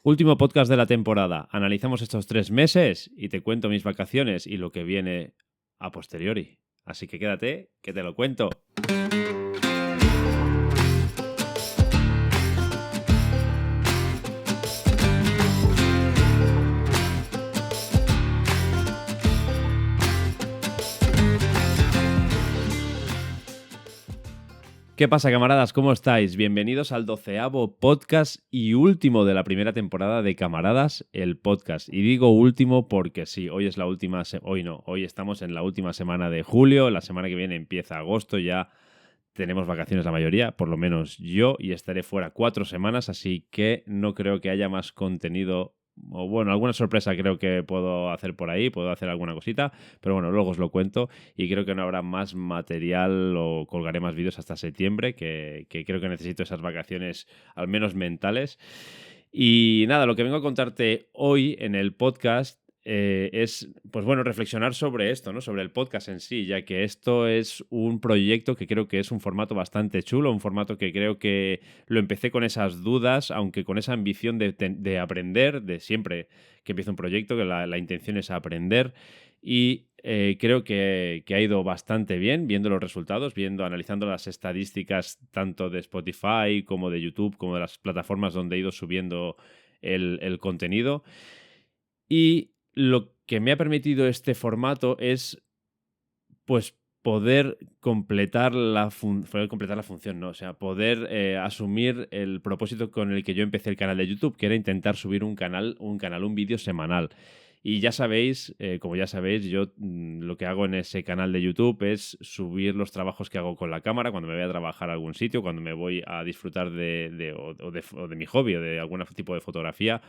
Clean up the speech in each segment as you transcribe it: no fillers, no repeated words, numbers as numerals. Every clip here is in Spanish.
Último podcast de la temporada. Analizamos estos 3 meses y te cuento mis vacaciones y lo que viene a posteriori. Así que quédate, que te lo cuento. ¿Qué pasa, camaradas? ¿Cómo estáis? Bienvenidos al 12º podcast y último de la primera temporada de Camaradas, el podcast. Y digo último porque sí, hoy es la última... hoy estamos en la última semana de julio, la semana que viene empieza agosto, ya tenemos vacaciones la mayoría, por lo menos yo, y estaré fuera 4 semanas, así que no creo que haya más contenido. O bueno, alguna sorpresa creo que puedo hacer por ahí, puedo hacer alguna cosita, pero bueno, luego os lo cuento y creo que no habrá más material o colgaré más vídeos hasta septiembre, que creo que necesito esas vacaciones al menos mentales. Y nada, lo que vengo a contarte hoy en el podcast es, pues bueno, reflexionar sobre esto, ¿no? Sobre el podcast en sí, ya que esto es un proyecto que creo que es un formato bastante chulo, un formato que creo que lo empecé con esas dudas, aunque con esa ambición de aprender, de siempre que empiezo un proyecto, que la intención es aprender. Y creo que ha ido bastante bien viendo los resultados, analizando las estadísticas tanto de Spotify como de YouTube, como de las plataformas donde he ido subiendo el contenido. Y lo que me ha permitido este formato es, pues, poder completar la función, ¿no? O sea, poder asumir el propósito con el que yo empecé el canal de YouTube, que era intentar subir un vídeo semanal. Y ya sabéis, como ya sabéis, yo lo que hago en ese canal de YouTube es subir los trabajos que hago con la cámara cuando me voy a trabajar a algún sitio, cuando me voy a disfrutar o de mi hobby o de algún tipo de fotografía.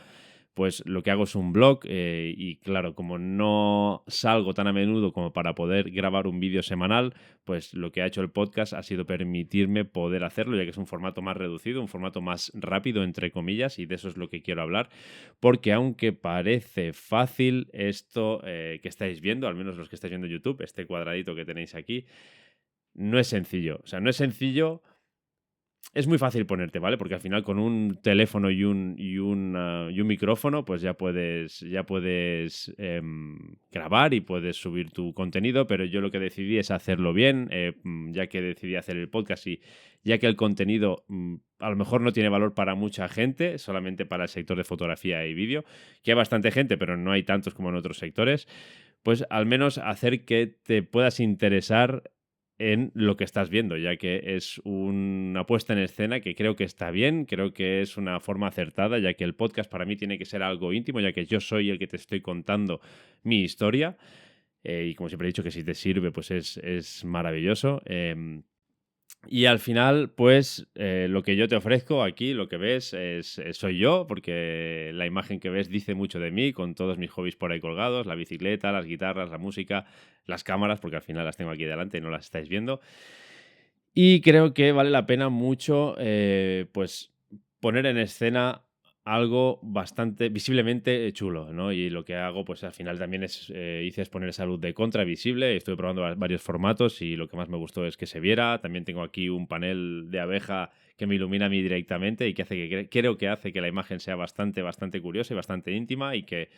Pues lo que hago es un blog y claro, como no salgo tan a menudo como para poder grabar un vídeo semanal, pues lo que ha hecho el podcast ha sido permitirme poder hacerlo, ya que es un formato más reducido, un formato más rápido, entre comillas, y de eso es lo que quiero hablar, porque aunque parece fácil esto que estáis viendo, al menos los que estáis viendo YouTube, este cuadradito que tenéis aquí, no es sencillo. O sea, no es sencillo. Es muy fácil ponerte, ¿vale? Porque al final con un teléfono y un micrófono, pues ya puedes grabar y puedes subir tu contenido, pero yo lo que decidí es hacerlo bien, ya que decidí hacer el podcast y ya que el contenido a lo mejor no tiene valor para mucha gente, solamente para el sector de fotografía y vídeo, que hay bastante gente, pero no hay tantos como en otros sectores, pues al menos hacer que te puedas interesar en lo que estás viendo, ya que es una puesta en escena que creo que está bien, creo que es una forma acertada, ya que el podcast para mí tiene que ser algo íntimo, ya que yo soy el que te estoy contando mi historia. Y como siempre he dicho, que si te sirve, pues es maravilloso. Y al final, pues lo que yo te ofrezco aquí, lo que ves, soy yo, porque la imagen que ves dice mucho de mí, con todos mis hobbies por ahí colgados, la bicicleta, las guitarras, la música, las cámaras, porque al final las tengo aquí delante y no las estáis viendo. Y creo que vale la pena mucho, pues, poner en escena algo bastante visiblemente chulo, ¿no? Y lo que hago, pues, al final también hice exponer esa luz de contra visible. Estuve probando varios formatos y lo que más me gustó es que se viera. También tengo aquí un panel de abeja que me ilumina a mí directamente y que hace creo que hace que la imagen sea bastante, bastante curiosa y bastante íntima y que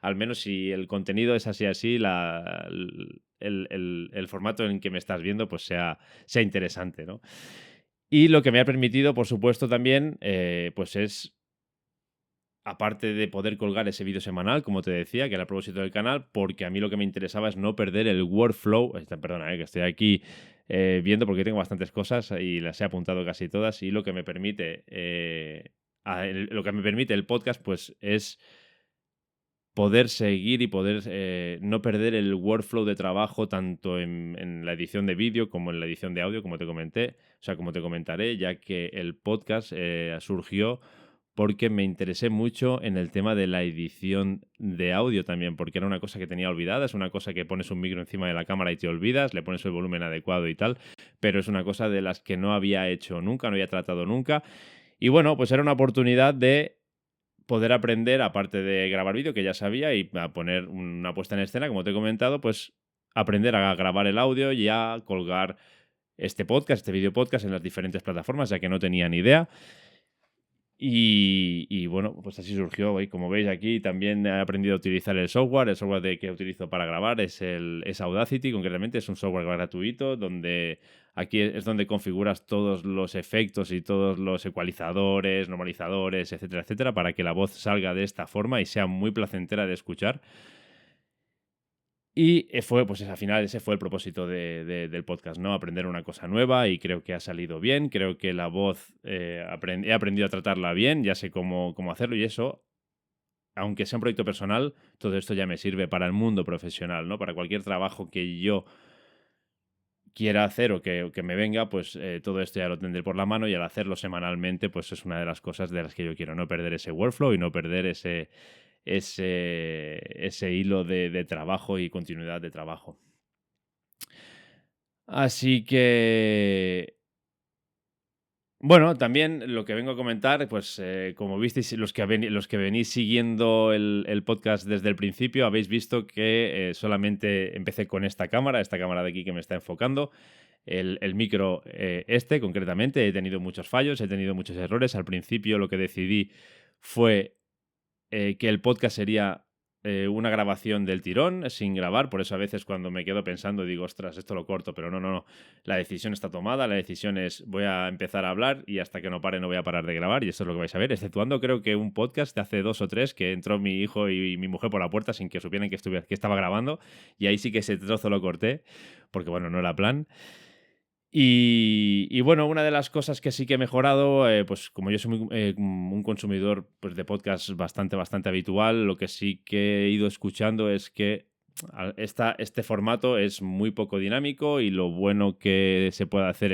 al menos si el contenido es así, el formato en que me estás viendo, pues sea interesante, ¿no? Y lo que me ha permitido, por supuesto, también, pues es, aparte de poder colgar ese vídeo semanal, como te decía, que era a propósito del canal, porque a mí lo que me interesaba es no perder el workflow. Perdona, que estoy aquí viendo porque tengo bastantes cosas y las he apuntado casi todas. Y lo que me permite, lo que me permite el podcast, pues es poder seguir y poder no perder el workflow de trabajo tanto en la edición de vídeo como en la edición de audio, como te comenté, o sea, como te comentaré, ya que el podcast surgió porque me interesé mucho en el tema de la edición de audio también, porque era una cosa que tenía olvidada, es una cosa que pones un micro encima de la cámara y te olvidas, le pones el volumen adecuado y tal, pero es una cosa de las que no había hecho nunca, no había tratado nunca. Y bueno, pues era una oportunidad de poder aprender, aparte de grabar vídeo, que ya sabía, y a poner una puesta en escena, como te he comentado, pues aprender a grabar el audio y a colgar este video podcast en las diferentes plataformas, ya que no tenía ni idea. Y bueno, pues así surgió. Y como veis aquí, también he aprendido a utilizar el software. El software que utilizo para grabar es Audacity, concretamente. Es un software gratuito donde aquí es donde configuras todos los efectos y todos los ecualizadores, normalizadores, etcétera, etcétera, para que la voz salga de esta forma y sea muy placentera de escuchar. Y fue, pues al final ese fue el propósito del podcast, ¿no? Aprender una cosa nueva y creo que ha salido bien. Creo que la voz he aprendido a tratarla bien, ya sé cómo hacerlo y eso, aunque sea un proyecto personal, todo esto ya me sirve para el mundo profesional, ¿no? Para cualquier trabajo que yo quiera hacer o que me venga, pues todo esto ya lo tendré por la mano y al hacerlo semanalmente, pues es una de las cosas de las que yo quiero, no perder ese workflow y no perder ese hilo de trabajo y continuidad de trabajo. Así que, bueno, también lo que vengo a comentar, pues como visteis, los que venís siguiendo el podcast desde el principio, habéis visto que solamente empecé con esta cámara de aquí que me está enfocando, el micro concretamente. He tenido muchos fallos, he tenido muchos errores. Al principio lo que decidí fue que el podcast sería una grabación del tirón, sin grabar. Por eso a veces cuando me quedo pensando digo, ostras, esto lo corto, pero no. La decisión está tomada, la decisión es voy a empezar a hablar y hasta que no pare no voy a parar de grabar y esto es lo que vais a ver, exceptuando creo que un podcast de hace 2 o 3 que entró mi hijo y mi mujer por la puerta sin que supieran que estaba grabando y ahí sí que ese trozo lo corté porque bueno, no era plan. Y bueno, una de las cosas que sí que he mejorado, pues como yo soy un consumidor pues, de podcast bastante habitual, lo que sí que he ido escuchando es que este formato es muy poco dinámico y lo bueno que se puede hacer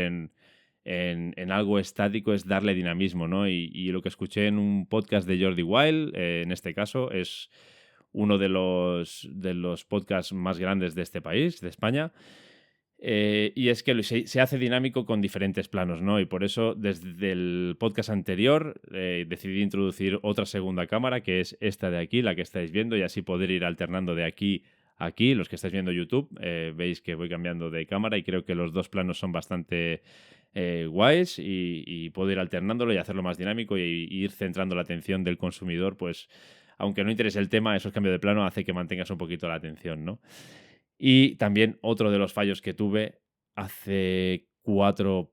en algo estático es darle dinamismo, ¿no? Y lo que escuché en un podcast de Jordi Wild, en este caso, es uno de los podcasts más grandes de este país, de España. Y es que se hace dinámico con diferentes planos, ¿no? Y por eso, desde el podcast anterior, decidí introducir otra segunda cámara, que es esta de aquí, la que estáis viendo, y así poder ir alternando de aquí a aquí. Los que estáis viendo YouTube, veis que voy cambiando de cámara y creo que los dos planos son bastante guays y puedo ir alternándolo y hacerlo más dinámico y ir centrando la atención del consumidor, pues, aunque no interese el tema, esos cambios de plano hace que mantengas un poquito la atención, ¿no? Y también otro de los fallos que tuve hace 4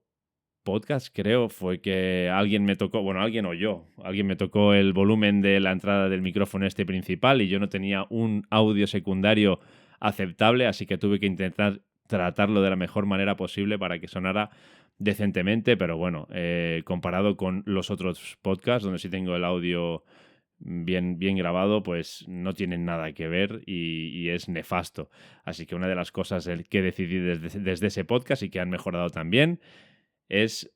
podcasts, creo, fue que alguien me tocó, bueno, alguien me tocó el volumen de la entrada del micrófono este principal y yo no tenía un audio secundario aceptable, así que tuve que intentar tratarlo de la mejor manera posible para que sonara decentemente, pero bueno, comparado con los otros podcasts donde sí tengo el audio bien grabado, pues no tienen nada que ver y es nefasto. Así que una de las cosas que decidí desde ese podcast y que han mejorado también es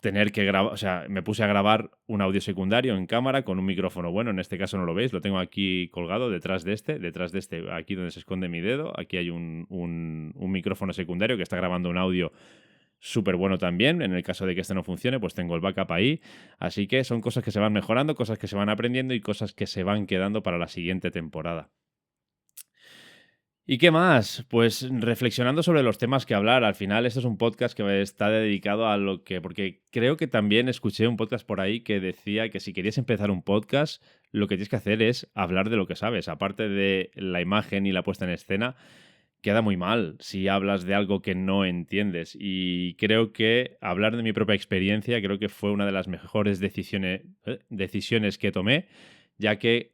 tener que grabar, o sea, me puse a grabar un audio secundario en cámara con un micrófono bueno, en este caso no lo veis, lo tengo aquí colgado detrás de este, aquí donde se esconde mi dedo, aquí hay un micrófono secundario que está grabando un audio súper bueno también. En el caso de que este no funcione, pues tengo el backup ahí. Así que son cosas que se van mejorando, cosas que se van aprendiendo y cosas que se van quedando para la siguiente temporada. ¿Y qué más? Pues reflexionando sobre los temas que hablar. Al final, este es un podcast que está dedicado a lo que... Porque creo que también escuché un podcast por ahí que decía que si querías empezar un podcast, lo que tienes que hacer es hablar de lo que sabes. Aparte de la imagen y la puesta en escena, queda muy mal si hablas de algo que no entiendes. Y creo que hablar de mi propia experiencia creo que fue una de las mejores decisiones que tomé, ya que,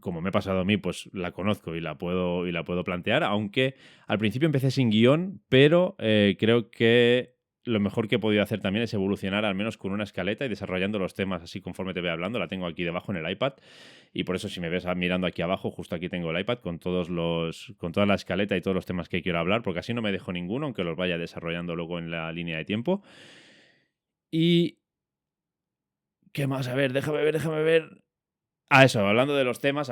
como me ha pasado a mí, pues la conozco y la puedo plantear, aunque al principio empecé sin guión, pero creo que lo mejor que he podido hacer también es evolucionar al menos con una escaleta y desarrollando los temas así conforme te voy hablando. La tengo aquí debajo en el iPad y por eso si me ves mirando aquí abajo, justo aquí tengo el iPad con con toda la escaleta y todos los temas que quiero hablar, porque así no me dejo ninguno, aunque los vaya desarrollando luego en la línea de tiempo. Y ¿qué más? A ver, déjame ver. Eso, hablando de los temas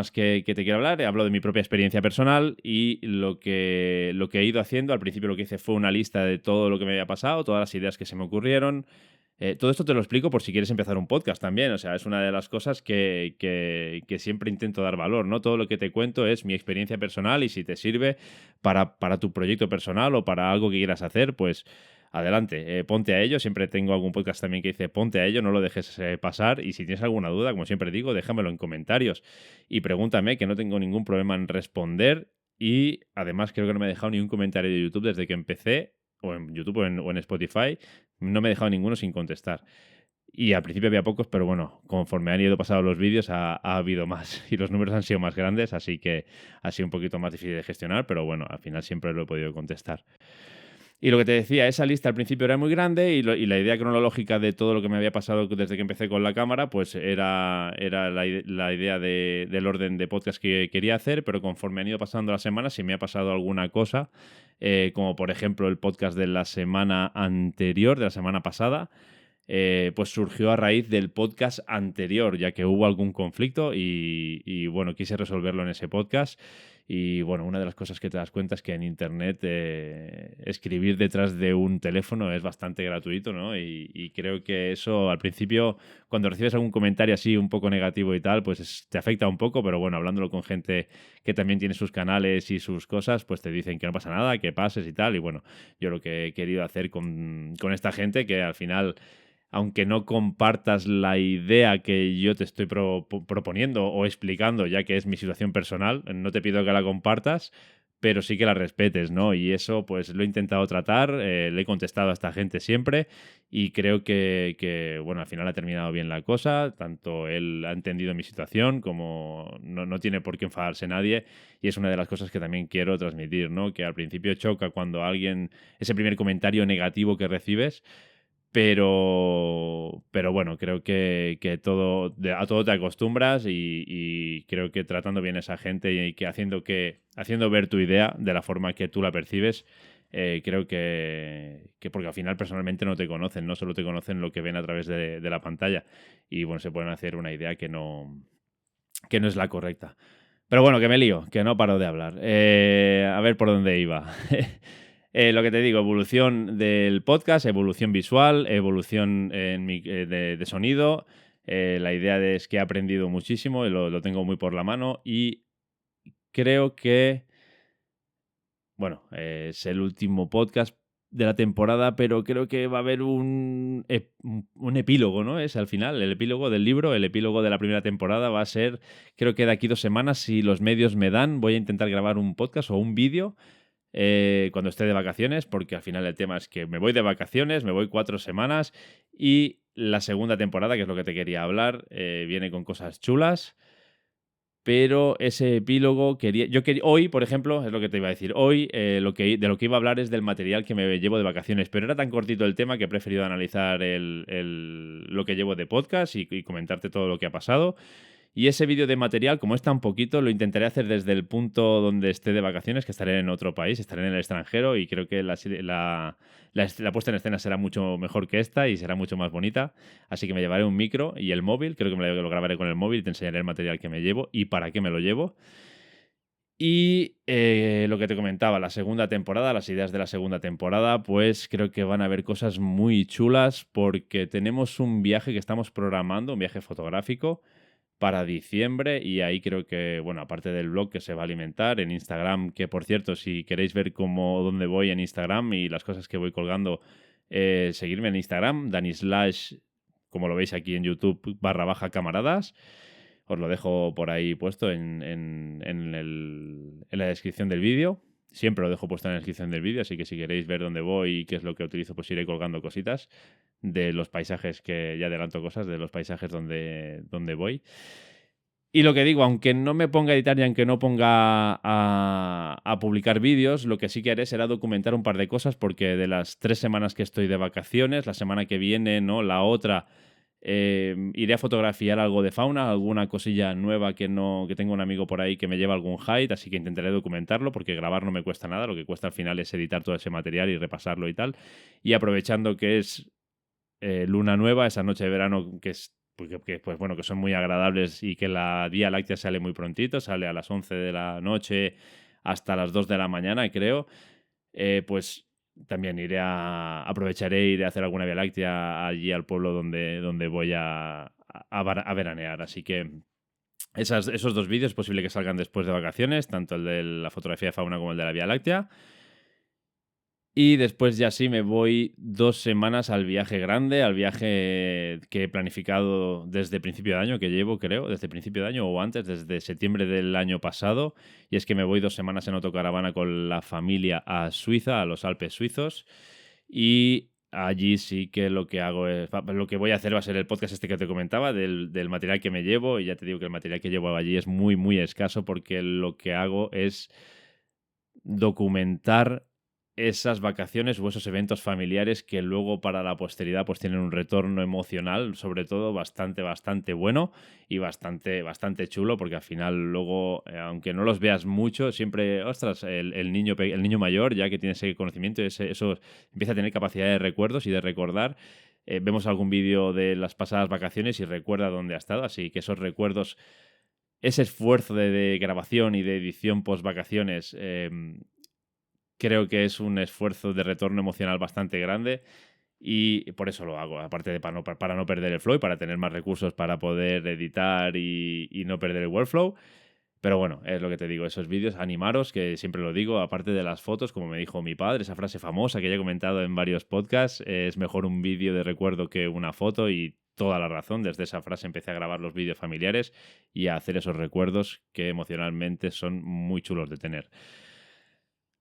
que te quiero hablar, hablo de mi propia experiencia personal y lo que he ido haciendo. Al principio lo que hice fue una lista de todo lo que me había pasado, todas las ideas que se me ocurrieron. Todo esto te lo explico por si quieres empezar un podcast también. O sea, es una de las cosas que siempre intento dar valor, ¿no? Todo lo que te cuento es mi experiencia personal y si te sirve para tu proyecto personal o para algo que quieras hacer, pues adelante, ponte a ello. Siempre tengo algún podcast también que dice ponte a ello, no lo dejes pasar. Y si tienes alguna duda, como siempre digo, déjamelo en comentarios y pregúntame, que no tengo ningún problema en responder. Y además creo que no me he dejado ni un comentario de YouTube desde que empecé, o en YouTube o en Spotify, no me he dejado ninguno sin contestar. Y al principio había pocos, pero bueno, conforme han ido pasando los vídeos ha habido más y los números han sido más grandes, así que ha sido un poquito más difícil de gestionar, pero bueno, al final siempre lo he podido contestar. Y lo que te decía, esa lista al principio era muy grande y la idea cronológica de todo lo que me había pasado desde que empecé con la cámara, pues era la idea del orden de podcast que quería hacer, pero conforme han ido pasando las semanas, si me ha pasado alguna cosa, como por ejemplo el podcast de la semana anterior, de la semana pasada, pues surgió a raíz del podcast anterior, ya que hubo algún conflicto y bueno, quise resolverlo en ese podcast. Y bueno, una de las cosas que te das cuenta es que en Internet escribir detrás de un teléfono es bastante gratuito, ¿no? Y creo que eso al principio, cuando recibes algún comentario así un poco negativo y tal, pues te afecta un poco, pero bueno, hablándolo con gente que también tiene sus canales y sus cosas, pues te dicen que no pasa nada, que pases y tal. Y bueno, yo lo que he querido hacer con esta gente, que al final, aunque no compartas la idea que yo te estoy proponiendo o explicando, ya que es mi situación personal, no te pido que la compartas, pero sí que la respetes, ¿no? Y eso pues lo he intentado tratar, le he contestado a esta gente siempre y creo que, bueno, al final ha terminado bien la cosa, tanto él ha entendido mi situación como no tiene por qué enfadarse nadie y es una de las cosas que también quiero transmitir, ¿no? Que al principio choca cuando alguien, ese primer comentario negativo que recibes, pero bueno, creo que a todo te acostumbras y creo que tratando bien a esa gente y que haciendo ver tu idea de la forma que tú la percibes, creo que porque al final personalmente no te conocen, no solo te conocen lo que ven a través de la pantalla y bueno, se pueden hacer una idea que no es la correcta. Pero bueno, que me lío, que no paro de hablar. A ver por dónde iba. Lo que te digo, evolución del podcast, evolución visual, evolución de sonido. La idea es que he aprendido muchísimo y lo tengo muy por la mano y creo que, bueno, es el último podcast de la temporada, pero creo que va a haber un epílogo, ¿no? Es al final, el epílogo del libro, el epílogo de la primera temporada va a ser, creo que de aquí 2 semanas, si los medios me dan, voy a intentar grabar un podcast o un vídeo cuando esté de vacaciones, porque al final el tema es que me voy de vacaciones, me voy 4 semanas y la segunda temporada, que es lo que te quería hablar, viene con cosas chulas. Pero ese epílogo hoy, por ejemplo, es lo que te iba a decir. Hoy de lo que iba a hablar es del material que me llevo de vacaciones, pero era tan cortito el tema que he preferido analizar lo que llevo de podcast y comentarte todo lo que ha pasado. Y ese vídeo de material, como es tan poquito, lo intentaré hacer desde el punto donde esté de vacaciones, que estaré en otro país, estaré en el extranjero y creo que la puesta en escena será mucho mejor que esta y será mucho más bonita. Así que me llevaré un micro y el móvil, creo que lo grabaré con el móvil y te enseñaré el material que me llevo y para qué me lo llevo. Y lo que te comentaba, la segunda temporada, las ideas de la segunda temporada, pues creo que van a haber cosas muy chulas porque tenemos un viaje que estamos programando, un viaje fotográfico para diciembre y ahí creo que, bueno, aparte del blog que se va a alimentar en Instagram, que por cierto, si queréis ver dónde voy en Instagram y las cosas que voy colgando, seguirme en Instagram, Danislash, como lo veis aquí en YouTube, /camaradas. Os lo dejo por ahí puesto en la descripción del vídeo. Siempre lo dejo puesto en la descripción del vídeo, así que si queréis ver dónde voy y qué es lo que utilizo, pues iré colgando cositas de los paisajes, que ya adelanto cosas, de los paisajes donde voy. Y lo que digo, aunque no me ponga a editar y aunque no ponga a publicar vídeos, lo que sí que haré será documentar un par de cosas, porque de las 3 semanas que estoy de vacaciones, la semana que viene, ¿no? La otra, iré a fotografiar algo de fauna, alguna cosilla nueva que tengo un amigo por ahí que me lleva algún hike, así que intentaré documentarlo, porque grabar no me cuesta nada, lo que cuesta al final es editar todo ese material y repasarlo y tal. Y aprovechando que es luna nueva, esa noche de verano que es pues bueno, que son muy agradables y que la Vía Láctea sale muy prontito, sale a las 11 de la noche hasta las 2 de la mañana, creo, pues también aprovecharé e iré a hacer alguna Vía Láctea allí al pueblo donde voy a veranear. Así que esos 2 vídeos es posible que salgan después de vacaciones, tanto el de la fotografía de fauna como el de la Vía Láctea. Y después ya sí me voy 2 semanas al viaje grande, al viaje que he planificado desde principio de año, que llevo, creo, desde principio de año o antes, desde septiembre del año pasado. Y es que me voy 2 semanas en autocaravana con la familia a Suiza, a los Alpes suizos. Y allí sí que lo que hago es, lo que voy a hacer va a ser el podcast este que te comentaba, del material que me llevo. Y ya te digo que el material que llevo allí es muy, muy escaso porque lo que hago es documentar esas vacaciones o esos eventos familiares que luego para la posteridad pues tienen un retorno emocional, sobre todo bastante bueno y bastante chulo, porque al final luego, aunque no los veas mucho, siempre, ostras, el niño mayor, ya que tiene ese conocimiento, eso empieza a tener capacidad de recuerdos y de recordar. Vemos algún vídeo de las pasadas vacaciones y recuerda dónde ha estado, así que esos recuerdos, ese esfuerzo de grabación y de edición post vacaciones, creo que es un esfuerzo de retorno emocional bastante grande y por eso lo hago. Aparte de para no perder el flow y para tener más recursos para poder editar y no perder el workflow. Pero bueno, es lo que te digo, esos vídeos, animaros, que siempre lo digo, aparte de las fotos, como me dijo mi padre, esa frase famosa que ya he comentado en varios podcasts, es mejor un vídeo de recuerdo que una foto y toda la razón. Desde esa frase empecé a grabar los vídeos familiares y a hacer esos recuerdos que emocionalmente son muy chulos de tener.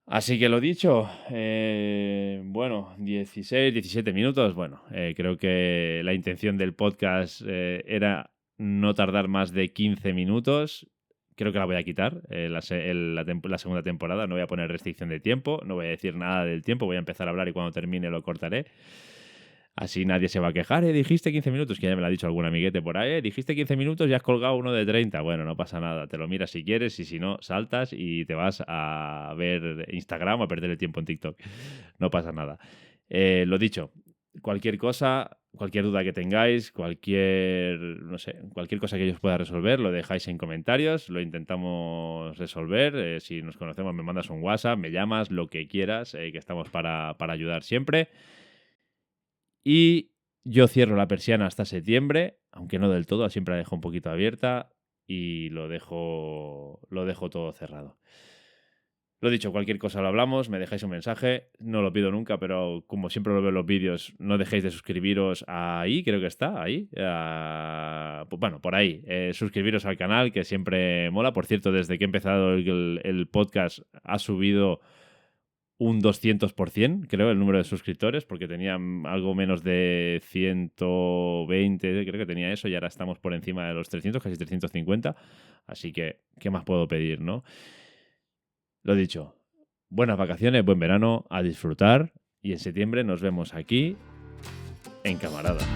Así que lo dicho, bueno, 16, 17 minutos. Bueno, creo que la intención del podcast era no tardar más de 15 minutos. Creo que la voy a quitar, la segunda temporada. No voy a poner restricción de tiempo, no voy a decir nada del tiempo. Voy a empezar a hablar y cuando termine lo cortaré. Así nadie se va a quejar, dijiste 15 minutos, que ya me lo ha dicho algún amiguete por ahí, dijiste 15 minutos y has colgado uno de 30. Bueno, no pasa nada, te lo miras si quieres y si no, saltas y te vas a ver Instagram o a perder el tiempo en TikTok. No pasa nada. Lo dicho, cualquier cosa, cualquier duda que tengáis, no sé, cualquier cosa que yo os pueda resolver, lo dejáis en comentarios, lo intentamos resolver. Si nos conocemos, me mandas un WhatsApp, me llamas, lo que quieras, que estamos para ayudar siempre. Y yo cierro la persiana hasta septiembre, aunque no del todo, siempre la dejo un poquito abierta y lo dejo todo cerrado. Lo dicho, cualquier cosa lo hablamos, me dejáis un mensaje, no lo pido nunca, pero como siempre lo veo en los vídeos, no dejéis de suscribiros ahí, creo que está, ahí. Pues bueno, por ahí. Suscribiros al canal, que siempre mola. Por cierto, desde que he empezado el podcast ha subido un 200%, creo, el número de suscriptores, porque tenía algo menos de 120, creo que tenía eso, y ahora estamos por encima de los 300, casi 350. Así que, ¿qué más puedo pedir, no? Lo dicho, buenas vacaciones, buen verano, a disfrutar, y en septiembre nos vemos aquí en Camaradas.